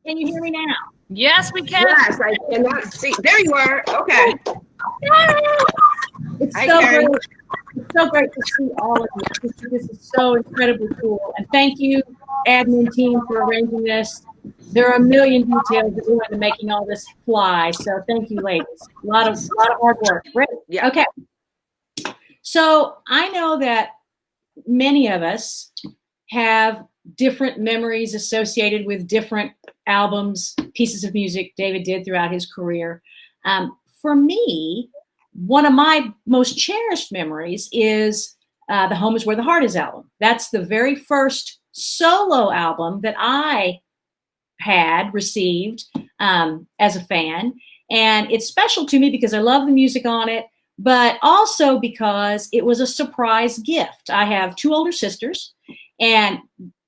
Can you hear me now? Yes, we can. Yes, I cannot see. There you are. Okay. It's Hi, so Karie. great. It's so great to see all of you. This is so incredibly cool. And thank you, admin team, for arranging this. There are a million details that go into making all this fly. So thank you, ladies. A lot of hard work. Ready? Yeah. Okay. So I know that many of us have different memories associated with different albums, pieces of music David did throughout his career. For me, one of my most cherished memories is the Home is Where the Heart Is album. That's the very first solo album that I had received as a fan. And it's special to me because I love the music on it, but also because it was a surprise gift. I have two older sisters, and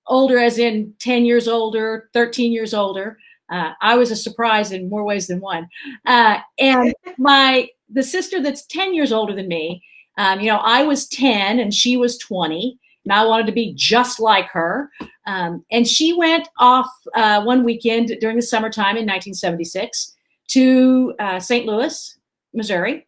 older as in 10 years older, 13 years older. I was a surprise in more ways than one. And the sister that's 10 years older than me, I was 10 and she was 20, and I wanted to be just like her. And she went off one weekend during the summertime in 1976 to St. Louis, Missouri,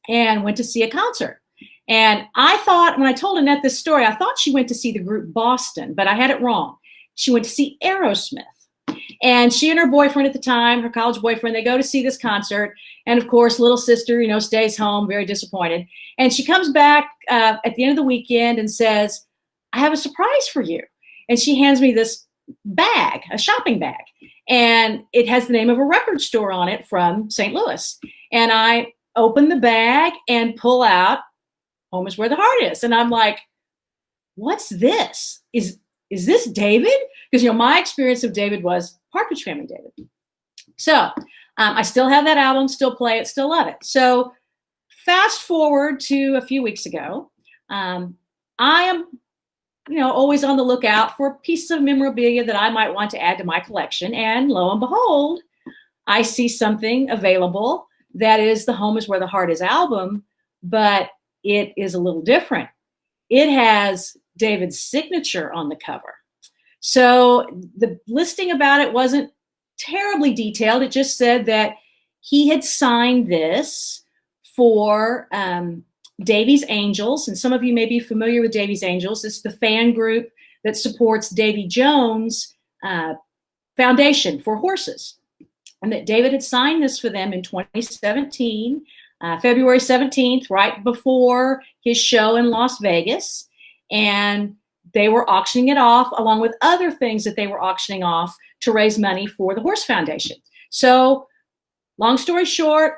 and went to see a concert. And I thought, when I told Annette this story, I thought she went to see the group Boston, but I had it wrong. She went to see Aerosmith. And she and her boyfriend at the time, her college boyfriend, they go to see this concert. And of course, little sister, stays home, very disappointed. And she comes back at the end of the weekend and says, I have a surprise for you. And she hands me this bag, a shopping bag. And it has the name of a record store on it from St. Louis. And I open the bag and pull out Home is Where the Heart Is. And I'm like, what's this? Is this David? Because, my experience of David was Partridge Family David. So I still have that album, still play it, still love it. So fast forward to a few weeks ago, I am, always on the lookout for pieces of memorabilia that I might want to add to my collection. And lo and behold, I see something available that is the Home is Where the Heart Is album, but it is a little different. It has David's signature on the cover. So the listing about it wasn't terribly detailed. It just said that he had signed this for Davey's Angels. And some of you may be familiar with Davey's Angels. It's the fan group that supports Davey Jones' Foundation for Horses. And that David had signed this for them in 2017, February 17th, right before his show in Las Vegas. And they were auctioning it off along with other things that they were auctioning off to raise money for the Horse Foundation. So long story short,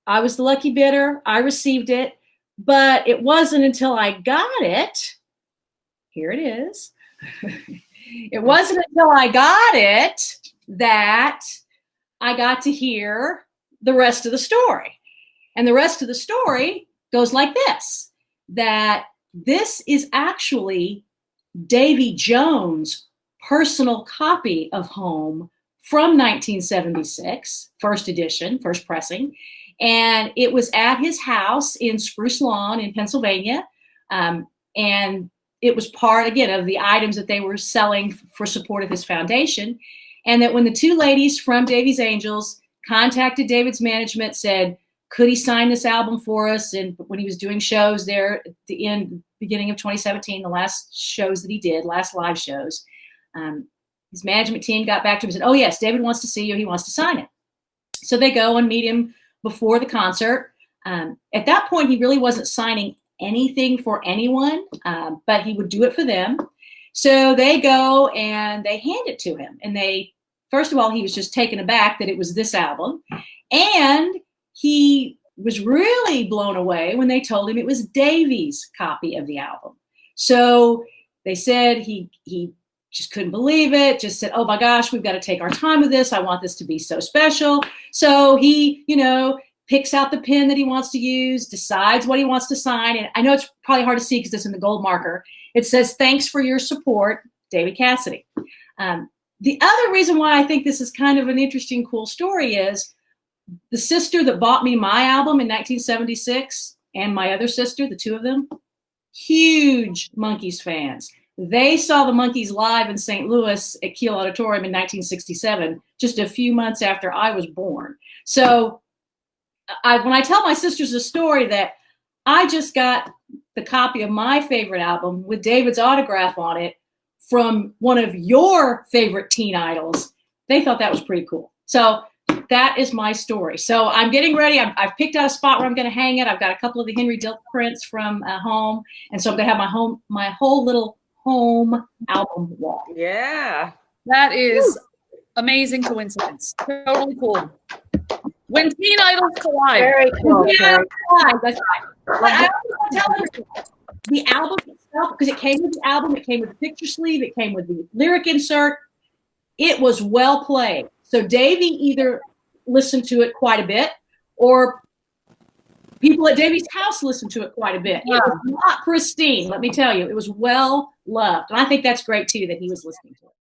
I was the lucky bidder. I received it, but it wasn't until I got it. Here it is. It wasn't until I got it that I got to hear the rest of the story. And the rest of the story goes like this, that this is actually Davey Jones' personal copy of Home from 1976, first edition, first pressing. And it was at his house in Spruce Lawn in Pennsylvania. And it was part, again, of the items that they were selling for support of his foundation. And that when the two ladies from Davey's Angels contacted David's management, said, could he sign this album for us? And when he was doing shows there at the beginning of 2017, the last shows that he did, last live shows, his management team got back to him and said, oh yes, David wants to see you. He wants to sign it. So they go and meet him before the concert. At that point, he really wasn't signing anything for anyone, but he would do it for them. So they go and they hand it to him. And first of all, he was just taken aback that it was this album. And he was really blown away when they told him it was Davey's copy of the album. So they said he just couldn't believe it, just said, oh my gosh, we've got to take our time with this. I want this to be so special. So he, picks out the pen that he wants to use, decides what he wants to sign. And I know it's probably hard to see because it's in the gold marker. It says, thanks for your support, David Cassidy. The other reason why I think this is kind of an interesting, cool story is the sister that bought me my album in 1976 and my other sister, the two of them, huge Monkees fans. They saw the Monkees live in St. Louis at Kiel Auditorium in 1967, just a few months after I was born. So when I tell my sisters the story that I just got the copy of my favorite album with David's autograph on it from one of your favorite teen idols, they thought that was pretty cool. So that is my story. So I'm getting ready. I've picked out a spot where I'm going to hang it. I've got a couple of the Henry Dilk prints from home. And so I'm going to have my whole little home album wall. Yeah. That is amazing coincidence. Totally cool. When teen idols collide. Very cool. Yeah, that's right. But I also tell everyone, the album itself, because it came with the album, it came with the picture sleeve, it came with the lyric insert. It was well played. So Davey either listened to it quite a bit, or people at Davey's house listened to it quite a bit. It was not pristine, let me tell you. It was well loved. And I think that's great, too, that he was listening to it.